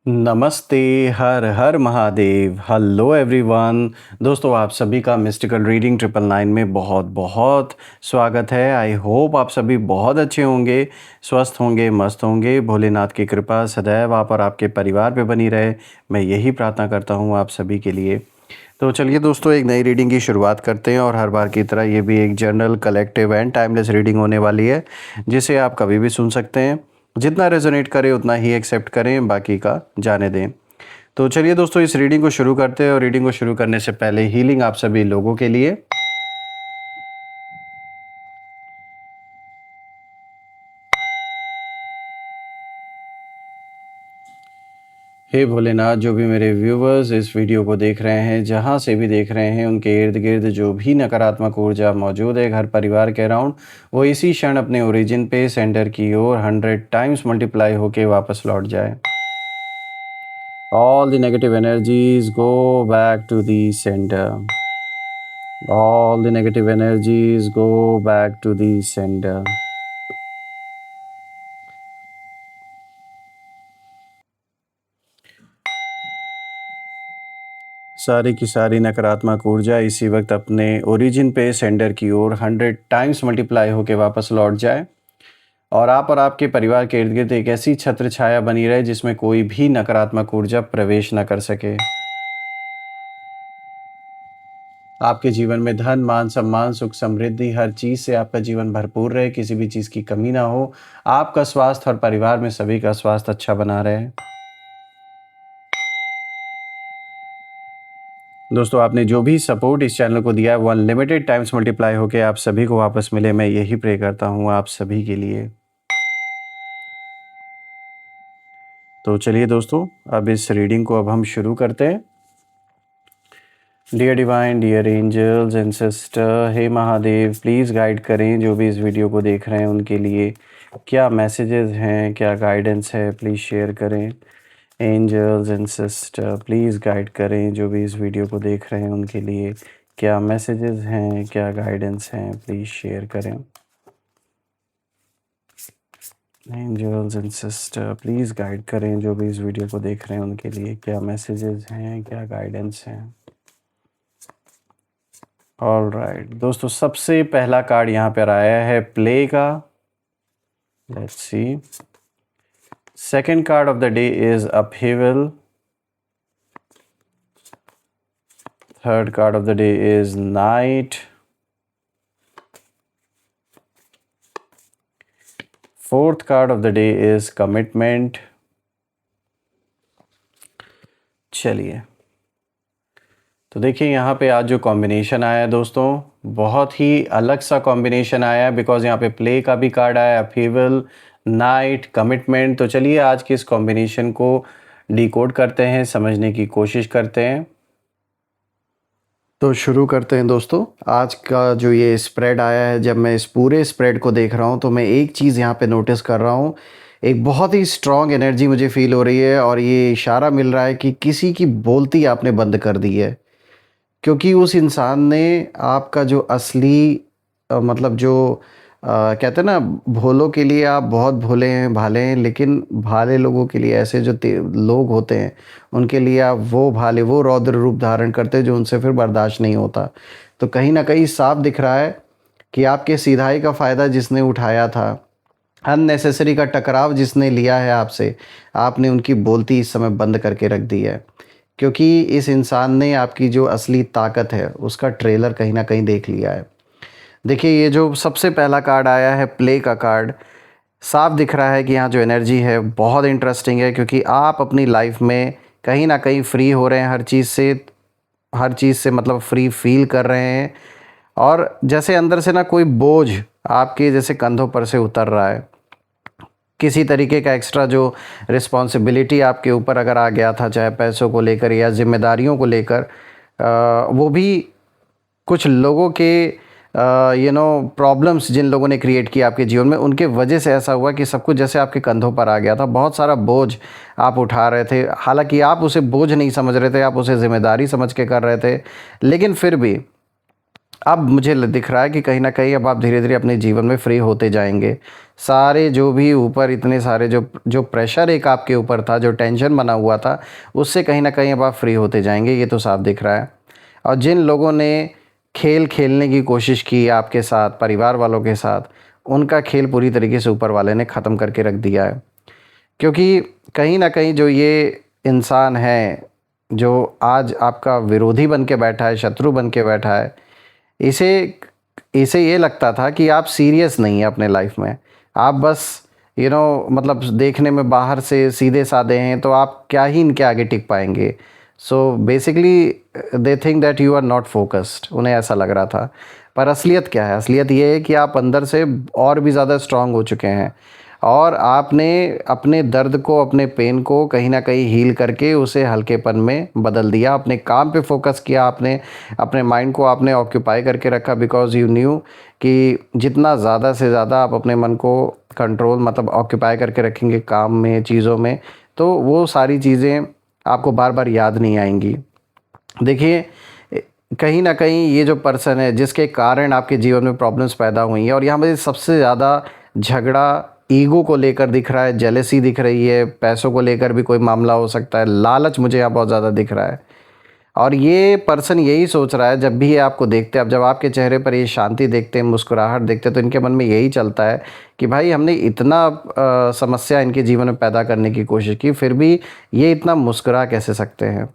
नमस्ते, हर हर Mahadev, hello everyone. दोस्तों आप सभी का मिस्टिकल रीडिंग 999 में बहुत बहुत स्वागत है। आई होप आप सभी बहुत अच्छे होंगे, स्वस्थ होंगे, मस्त होंगे। भोलेनाथ की कृपा सदैव आप और आपके परिवार पे बनी रहे, मैं यही प्रार्थना करता हूँ आप सभी के लिए। तो चलिए दोस्तों, एक नई रीडिंग की शुरुआत करते हैं और हर बार की तरह ये भी एक general, collective and timeless reading होने वाली है, जिसे आप कभी भी सुन सकते हैं। जितना रेजोनेट करे उतना ही एक्सेप्ट करें, बाकी का जाने दें। तो चलिए दोस्तों, इस रीडिंग को शुरू करते हैं और रीडिंग को शुरू करने से पहले हीलिंग आप सभी लोगों के लिए। हे भोलेनाथ, जो भी मेरे व्यूवर्स इस वीडियो को देख रहे हैं, जहाँ से भी देख रहे हैं, उनके इर्द गिर्द जो भी नकारात्मक ऊर्जा मौजूद है घर परिवार के अराउंड, वो इसी क्षण अपने ओरिजिन पे सेंटर की ओर 100 टाइम्स मल्टीप्लाई होके वापस लौट जाए। All the negative energies go back to the center. All the negative energies go back to the center. सारी की सारी नकारात्मक ऊर्जा इसी वक्त अपने ओरिजिन पे सेंटर की ओर 100 टाइम्स मल्टीप्लाई होके वापस लौट जाए और आप और आपके परिवार के इर्द गिर्द एक ऐसी छत्र छाया बनी रहे जिसमें कोई भी नकारात्मक ऊर्जा प्रवेश न कर सके। आपके जीवन में धन, मान, सम्मान, सुख, समृद्धि, हर चीज़ से आपका जीवन भरपूर रहे, किसी भी चीज़ की कमी ना हो। आपका स्वास्थ्य और परिवार में सभी का स्वास्थ्य अच्छा बना रहे। दोस्तों, आपने जो भी सपोर्ट इस चैनल को दिया है वो अनलिमिटेड टाइम्स मल्टीप्लाई होकर आप सभी को वापस मिले, मैं यही प्रे करता हूँ आप सभी के लिए। तो चलिए दोस्तों, अब इस रीडिंग को अब हम शुरू करते हैं। Dear divine, dear angels and sister, हे महादेव, प्लीज़ गाइड करें जो भी इस वीडियो को देख रहे हैं उनके लिए क्या मैसेजेस हैं, क्या गाइडेंस है, प्लीज़ शेयर करें। Angels and sister, please guide करें जो भी इस वीडियो को देख रहे हैं उनके लिए क्या मैसेजेस हैं, क्या गाइडेंस हैं, प्लीज़ शेयर करें। Angels and sister, please guide करें जो भी इस वीडियो को देख रहे हैं उनके लिए क्या मैसेजेस हैं, क्या गाइडेंस हैं। ऑल राइट दोस्तों, सबसे पहला कार्ड यहाँ पर आया है प्ले का। Let's see. Second card of the day is upheaval. Third card of the day is night. Fourth card of the day is commitment. चलिए, तो देखिए यहाँ पे आज जो कॉम्बिनेशन आया है दोस्तों, बहुत ही अलग सा कॉम्बिनेशन आया है, बिकॉज यहाँ पे प्ले का भी कार्ड आया, अपहीवल, नाइट, कमिटमेंट। तो चलिए आज के इस कॉम्बिनेशन को डिकोड करते हैं, समझने की कोशिश करते हैं। तो शुरू करते हैं दोस्तों। आज का जो ये स्प्रेड आया है, जब मैं इस पूरे स्प्रेड को देख रहा हूँ तो मैं एक चीज़ यहाँ पे नोटिस कर रहा हूँ, एक बहुत ही स्ट्रॉन्ग एनर्जी मुझे फील हो रही है और ये इशारा मिल रहा है कि किसी की बोलती आपने बंद कर दी है, क्योंकि उस इंसान ने आपका जो असली मतलब जो कहते हैं ना, भोलों के लिए आप बहुत भोले हैं, भाले हैं, लेकिन भाले लोगों के लिए, ऐसे जो लोग होते हैं उनके लिए आप वो भाले, वो रौद्र रूप धारण करते हैं जो उनसे फिर बर्दाश्त नहीं होता। तो कहीं ना कहीं साफ दिख रहा है कि आपके सीधाई का फ़ायदा जिसने उठाया था, अननेसेसरी का टकराव जिसने लिया है आपसे, आपने उनकी बोलती इस समय बंद करके रख दी है, क्योंकि इस इंसान ने आपकी जो असली ताकत है उसका ट्रेलर कहीं ना कहीं देख लिया है। देखिए, ये जो सबसे पहला कार्ड आया है प्ले का कार्ड, साफ दिख रहा है कि यहाँ जो एनर्जी है बहुत इंटरेस्टिंग है, क्योंकि आप अपनी लाइफ में कहीं ना कहीं फ्री हो रहे हैं हर चीज़ से, हर चीज़ से मतलब फ्री फील कर रहे हैं, और जैसे अंदर से ना कोई बोझ आपके जैसे कंधों पर से उतर रहा है। किसी तरीके का एक्स्ट्रा जो रिस्पॉन्सिबिलिटी आपके ऊपर अगर आ गया था, चाहे पैसों को लेकर या जिम्मेदारियों को लेकर, वो भी कुछ लोगों के प्रॉब्लम्स जिन लोगों ने क्रिएट किया आपके जीवन में, उनके वजह से ऐसा हुआ कि सब कुछ जैसे आपके कंधों पर आ गया था। बहुत सारा बोझ आप उठा रहे थे, हालांकि आप उसे बोझ नहीं समझ रहे थे, आप उसे ज़िम्मेदारी समझ के कर रहे थे, लेकिन फिर भी अब मुझे दिख रहा है कि कहीं न कहीं अब आप धीरे-धीरे अपने जीवन में फ्री होते जाएँगे। सारे जो भी ऊपर इतने सारे जो प्रेशर एक आपके ऊपर था, जो टेंशन बना हुआ था, उससे कहीं न कहीं अब आप फ्री होते जाएँगे, ये तो साफ दिख रहा है। और जिन लोगों ने खेल खेलने की कोशिश की आपके साथ, परिवार वालों के साथ, उनका खेल पूरी तरीके से ऊपर वाले ने ख़त्म करके रख दिया है। क्योंकि कहीं न कहीं जो ये इंसान है, जो आज आपका विरोधी बन के बैठा है, शत्रु बन के बैठा है, इसे इसे ये लगता था कि आप सीरियस नहीं हैं अपने लाइफ में। आप बस मतलब देखने में बाहर से सीधे-साधे हैं, तो आप क्या ही इनके आगे टिक पाएँगे। So basically they think that you are not focused, उन्हें ऐसा लग रहा था। पर असलियत क्या है? असलियत ये है कि आप अंदर से और भी ज़्यादा स्ट्रॉन्ग हो चुके हैं और आपने अपने दर्द को, अपने पेन को कहीं न कहीं हील करके उसे हल्केपन में बदल दिया। अपने काम पे फ़ोकस किया आपने, अपने माइंड को आपने ऑक्यूपाई करके रखा बिकॉज़ यू न्यू कि जितना ज़्यादा से ज़्यादा आप अपने मन को कंट्रोल मतलब ऑक्यूपाई करके रखेंगे काम में, चीज़ों में, तो वो सारी चीज़ें आपको बार-बार याद नहीं आएँगी। देखिए कहीं न कहीं ये जो पर्सन है जिसके कारण आपके जीवन में प्रॉब्लम्स पैदा हुई हैं और यहाँ मुझे सबसे ज़्यादा झगड़ा ईगो को लेकर दिख रहा है, जेलसी दिख रही है, पैसों को लेकर भी कोई मामला हो सकता है, लालच मुझे यहाँ बहुत ज़्यादा दिख रहा है। और ये पर्सन यही सोच रहा है जब भी ये आपको देखते हैं, अब जब आपके चेहरे पर ये शांति देखते हैं, मुस्कुराहट देखते हैं, तो इनके मन में यही चलता है कि भाई हमने इतना समस्या इनके जीवन में पैदा करने की कोशिश की, फिर भी ये इतना मुस्कुरा कैसे सकते हैं?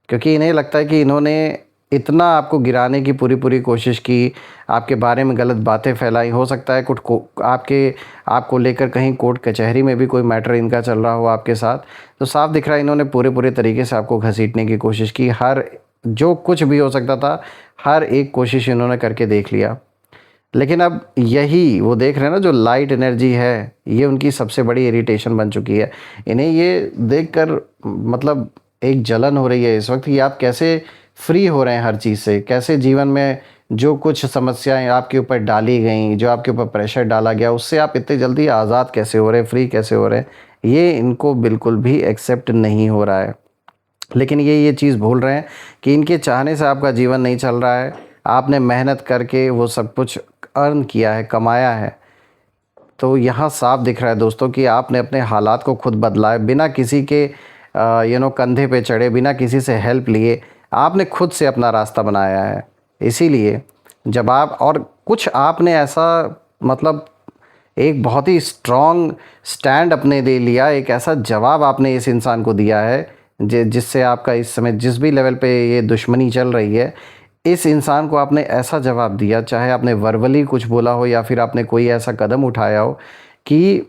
क्योंकि इन्हें लगता है कि इन्होंने इतना आपको गिराने की पूरी-पूरी कोशिश की, आपके बारे में गलत बातें फैलाई, हो सकता है कुछ को आपको लेकर कहीं कोर्ट कचहरी में भी कोई मैटर इनका चल रहा हो आपके साथ। तो साफ दिख रहा है इन्होंने पूरे-पूरे तरीके से आपको घसीटने की कोशिश की, हर जो कुछ भी हो सकता था, हर एक कोशिश इन्होंने करके देख लिया। लेकिन अब यही वो देख रहे हैं ना जो लाइट एनर्जी है, ये उनकी सबसे बड़ी इरिटेशन बन चुकी है। इन्हें ये देखकर मतलब एक जलन हो रही है इस वक़्त कि आप कैसे फ्री हो रहे हैं हर चीज़ से, कैसे जीवन में जो कुछ समस्याएँ आपके ऊपर डाली गईं, जो आपके ऊपर प्रेशर डाला गया, उससे आप इतनी जल्दी आज़ाद कैसे हो रहे हैं, फ्री कैसे हो रहे हैं, ये इनको बिल्कुल भी एक्सेप्ट नहीं हो रहा है। लेकिन ये चीज़ भूल रहे हैं कि इनके चाहने से आपका जीवन नहीं चल रहा है, आपने मेहनत करके वो सब कुछ अर्न किया है, कमाया है। तो यहाँ साफ दिख रहा है दोस्तों कि आपने अपने हालात को खुद बदला है, बिना किसी के कंधे पे चढ़े, बिना किसी से हेल्प लिए, आपने खुद से अपना रास्ता बनाया है। इसीलिए जब आप और कुछ आपने ऐसा मतलब एक बहुत ही स्ट्रॉन्ग स्टैंड अपने ले लिया, एक ऐसा जवाब आपने इस इंसान को दिया है जिससे आपका इस समय जिस भी लेवल पे ये दुश्मनी चल रही है, इस इंसान को आपने ऐसा जवाब दिया, चाहे आपने वर्बली कुछ बोला हो या फिर आपने कोई ऐसा कदम उठाया हो कि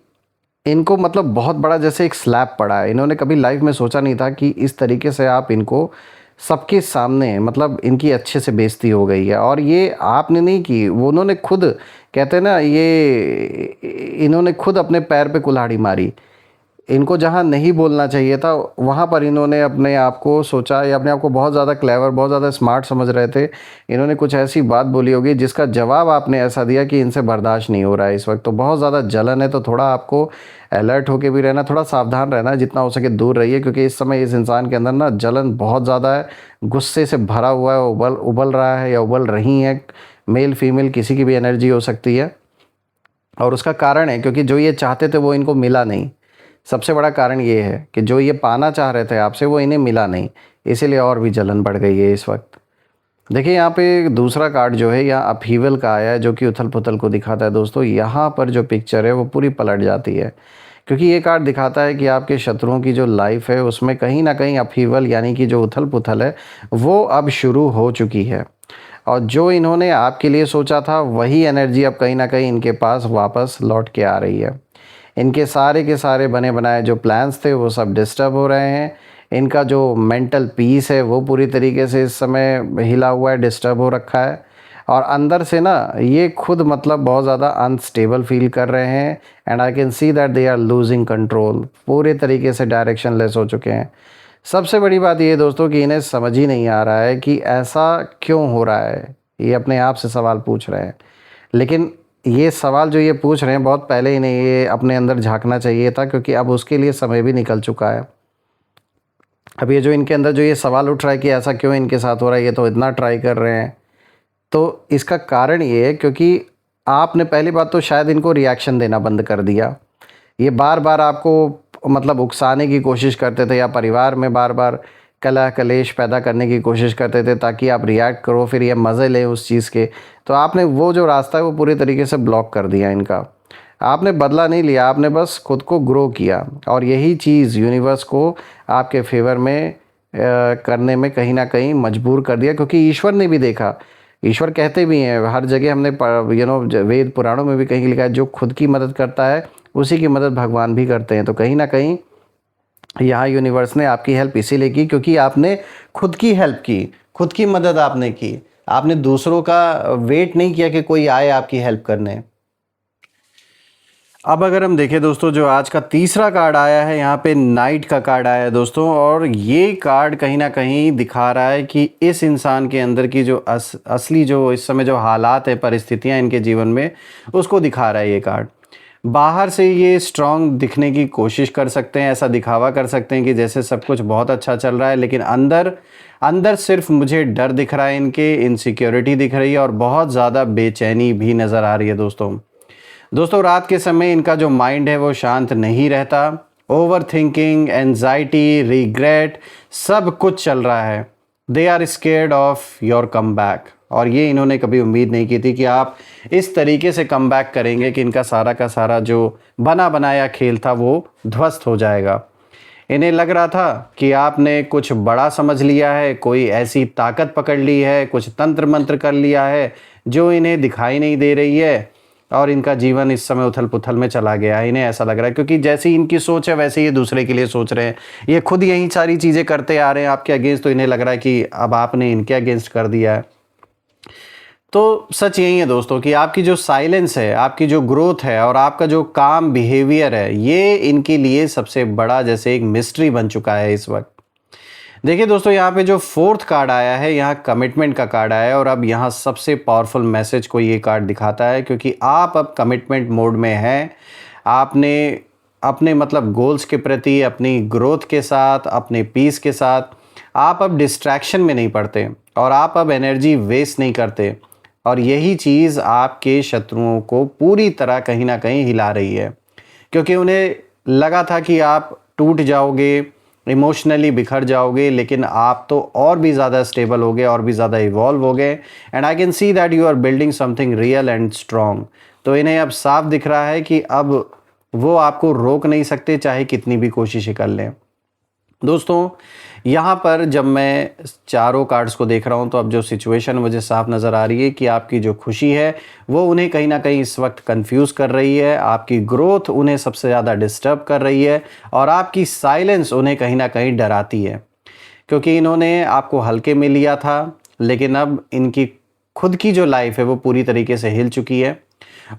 इनको मतलब बहुत बड़ा जैसे एक स्लैप पड़ा है। इन्होंने कभी लाइफ में सोचा नहीं था कि इस तरीके से आप इनको सबके सामने मतलब इनकी अच्छे से बेइज़्ती हो गई है और ये आपने नहीं की, वो उन्होंने खुद कहते हैं ना इन्होंने खुद अपने पैर पे कुल्हाड़ी मारी। इनको जहाँ नहीं बोलना चाहिए था, वहाँ पर इन्होंने अपने आप को सोचा या अपने आप को बहुत ज़्यादा क्लेवर, बहुत ज़्यादा स्मार्ट समझ रहे थे। इन्होंने कुछ ऐसी बात बोली होगी जिसका जवाब आपने ऐसा दिया कि इनसे बर्दाश्त नहीं हो रहा है इस वक़्त। तो बहुत ज़्यादा जलन है, तो थोड़ा आपको अलर्ट होके भी रहना, थोड़ा सावधान रहना है, जितना हो सके दूर रहिए क्योंकि इस समय इस इंसान के अंदर ना जलन बहुत ज़्यादा है, गुस्से से भरा हुआ है, उबल रहा है या उबल रही हैं। मेल, फीमेल किसी की भी एनर्जी हो सकती है और उसका कारण है क्योंकि जो ये चाहते थे वो इनको मिला नहीं। सबसे बड़ा कारण ये है कि जो ये पाना चाह रहे थे आपसे वो इन्हें मिला नहीं, इसीलिए और भी जलन बढ़ गई है इस वक्त। देखिए यहाँ पे दूसरा कार्ड जो है यहाँ अपहीवल का आया है जो कि उथल-पुथल को दिखाता है दोस्तों। यहाँ पर जो पिक्चर है वो पूरी पलट जाती है क्योंकि ये कार्ड दिखाता है कि आपके शत्रुओं की जो लाइफ है उसमें कहीं न कहीं अपहीवल यानी कि जो उथल-पुथल है वो अब शुरू हो चुकी है और जो इन्होंने आपके लिए सोचा था वही एनर्जी अब कहीं न कहीं इनके पास वापस लौट के आ रही है। इनके सारे के सारे बने बनाए जो प्लान्स थे वो सब डिस्टर्ब हो रहे हैं। इनका जो मेंटल पीस है वो पूरी तरीके से इस समय हिला हुआ है, डिस्टर्ब हो रखा है और अंदर से ना ये खुद मतलब बहुत ज़्यादा अनस्टेबल फ़ील कर रहे हैं and I can see that they are losing control, पूरे तरीके से डायरेक्शनलेस हो चुके हैं। सबसे बड़ी बात ये है दोस्तों कि इन्हें समझ ही नहीं आ रहा है कि ऐसा क्यों हो रहा है। ये अपने आप से सवाल पूछ रहे हैं। लेकिन ये सवाल जो ये पूछ रहे हैं बहुत पहले इन्हें ये अपने अंदर झाँकना चाहिए था क्योंकि अब उसके लिए समय भी निकल चुका है। अब ये जो इनके अंदर जो ये सवाल उठ रहा है कि ऐसा क्यों इनके साथ हो रहा है, ये तो इतना ट्राई कर रहे हैं। तो इसका कारण ये है क्योंकि आपने पहली बात तो शायद इनको रिएक्शन देना बंद कर दिया। ये बार बार आपको मतलब उकसाने की कोशिश करते थे या परिवार में बार बार कलह कलेश पैदा करने की कोशिश करते थे ताकि आप रिएक्ट करो, फिर ये मज़े लें उस चीज़ के। तो आपने वो जो रास्ता है वो पूरी तरीके से ब्लॉक कर दिया इनका। आपने बदला नहीं लिया, आपने बस खुद को ग्रो किया, और यही चीज़ यूनिवर्स को आपके फेवर में करने में कहीं ना कहीं मजबूर कर दिया। क्योंकि ईश्वर ने भी देखा, ईश्वर कहते भी हैं हर जगह, हमने वेद पुराणों में भी कहीं लिखा है, जो खुद की मदद करता है उसी की मदद भगवान भी करते हैं। तो कहीं ना कहीं यहाँ यूनिवर्स ने आपकी हेल्प इसीलिए की क्योंकि आपने खुद की हेल्प की, खुद की मदद आपने की। आपने दूसरों का वेट नहीं किया कि कोई आए आपकी हेल्प करने। अब अगर हम देखें दोस्तों, जो आज का तीसरा कार्ड आया है, यहाँ पे नाइट का कार्ड आया है दोस्तों, और ये कार्ड कहीं ना कहीं दिखा रहा है कि इस इंसान के अंदर की जो असली जो इस समय जो हालात है, परिस्थितियाँ इनके जीवन में, उसको दिखा रहा है ये कार्ड। बाहर से ये स्ट्रांग दिखने की कोशिश कर सकते हैं, ऐसा दिखावा कर सकते हैं कि जैसे सब कुछ बहुत अच्छा चल रहा है, लेकिन अंदर अंदर सिर्फ मुझे डर दिख रहा है, इनके इनसिक्योरिटी दिख रही है और बहुत ज़्यादा बेचैनी भी नज़र आ रही है दोस्तों रात के समय इनका जो माइंड है वो शांत नहीं रहता। ओवर थिंकिंग, एंजाइटी, रिग्रेट, सब कुछ चल रहा है। They are scared of your comeback, और ये इन्होंने कभी उम्मीद नहीं की थी कि आप इस तरीके से कम बैक करेंगे कि इनका सारा का सारा जो बना बनाया खेल था वो ध्वस्त हो जाएगा। इन्हें लग रहा था कि आपने कुछ बड़ा समझ लिया है, कोई ऐसी ताकत पकड़ ली है, कुछ तंत्र मंत्र कर लिया है जो इन्हें दिखाई नहीं दे रही है, और इनका जीवन इस समय उथल पुथल में चला गया है। इन्हें ऐसा लग रहा है क्योंकि जैसी इनकी सोच है वैसे ये दूसरे के लिए सोच रहे हैं। ये खुद यही सारी चीज़ें करते आ रहे हैं आपके अगेंस्ट, तो इन्हें लग रहा है कि अब आपने इनके अगेंस्ट कर दिया है। तो सच यही है दोस्तों कि आपकी जो साइलेंस है, आपकी जो ग्रोथ है और आपका जो काम बिहेवियर है, ये इनके लिए सबसे बड़ा जैसे एक मिस्ट्री बन चुका है इस वक्त। देखिए दोस्तों, यहाँ पे जो फोर्थ कार्ड आया है, यहाँ कमिटमेंट का कार्ड आया है, और अब यहाँ सबसे पावरफुल मैसेज को ये कार्ड दिखाता है क्योंकि आप अब कमिटमेंट मोड में हैं। आपने अपने मतलब गोल्स के प्रति, अपनी ग्रोथ के साथ, अपने पीस के साथ आप अब डिस्ट्रैक्शन में नहीं पड़ते और आप अब एनर्जी वेस्ट नहीं करते, और यही चीज़ आपके शत्रुओं को पूरी तरह कहीं ना कहीं हिला रही है क्योंकि उन्हें लगा था कि आप टूट जाओगे, इमोशनली बिखर जाओगे, लेकिन आप तो और भी ज़्यादा स्टेबल हो गए, और भी ज़्यादा इवॉल्व हो गए, and I can see that you are building something real and strong. तो इन्हें अब साफ दिख रहा है कि अब वो आपको रोक नहीं सकते चाहे कितनी भी कोशिशें कर लें। दोस्तों यहाँ पर जब मैं चारों कार्ड्स को देख रहा हूँ तो अब जो सिचुएशन मुझे साफ नज़र आ रही है कि आपकी जो खुशी है वो उन्हें कहीं ना कहीं इस वक्त कंफ्यूज कर रही है, आपकी ग्रोथ उन्हें सबसे ज़्यादा डिस्टर्ब कर रही है, और आपकी साइलेंस उन्हें कहीं ना कहीं डराती है क्योंकि इन्होंने आपको हल्के में लिया था, लेकिन अब इनकी खुद की जो लाइफ है वो पूरी तरीके से हिल चुकी है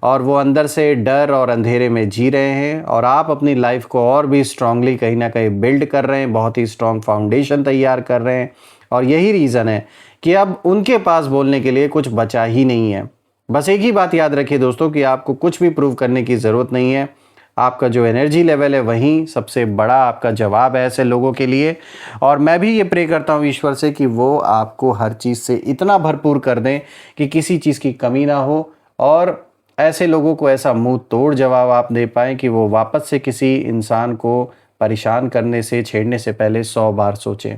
और वो अंदर से डर और अंधेरे में जी रहे हैं, और आप अपनी लाइफ को और भी स्ट्रांगली कहीं ना कहीं बिल्ड कर रहे हैं, बहुत ही स्ट्रांग फाउंडेशन तैयार कर रहे हैं, और यही रीज़न है कि अब उनके पास बोलने के लिए कुछ बचा ही नहीं है। बस एक ही बात याद रखिए दोस्तों कि आपको कुछ भी प्रूव करने की ज़रूरत नहीं है। आपका जो एनर्जी लेवल है वहीं सबसे बड़ा आपका जवाब है ऐसे लोगों के लिए, और मैं भी ये प्रे करता हूँ ईश्वर से कि वो आपको हर चीज़ से इतना भरपूर कर दें कि किसी चीज़ की कमी ना हो, और ऐसे लोगों को ऐसा मुंह तोड़ जवाब आप दे पाएँ कि वो वापस से किसी इंसान को परेशान करने से, छेड़ने से पहले 100 बार सोचें।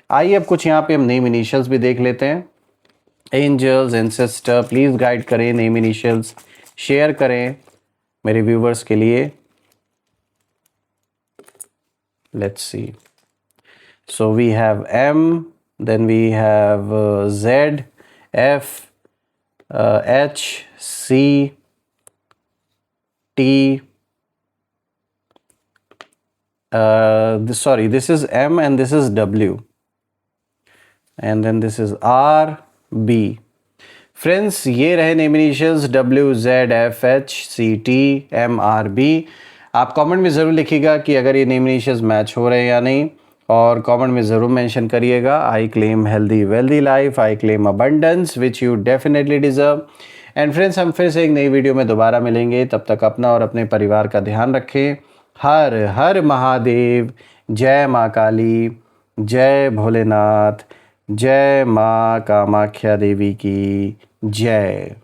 आइए अब कुछ यहाँ पे हम नेम इनिशियल्स भी देख लेते हैं। एंजल्स, एंसेस्टर, प्लीज़ गाइड करें, नेम इनिशियल्स शेयर करें मेरे व्यूवर्स के लिए। Let's see, so we have M, then we have Z, F, H, C, T, this is M and this is W, and then this is R, B. Friends, ये रहे name initials WZFHCTMRB। आप comment में ज़रूर लिखिएगा कि अगर ये name initials match हो रहे हैं या नहीं, और कमेंट में ज़रूर मेंशन करिएगा I claim healthy wealthy life, I claim abundance which you definitely deserve. And friends, हम फिर से एक नई वीडियो में दोबारा मिलेंगे, तब तक अपना और अपने परिवार का ध्यान रखें। हर हर महादेव, जय माँ काली, जय भोलेनाथ, जय माँ कामाख्या देवी की जय।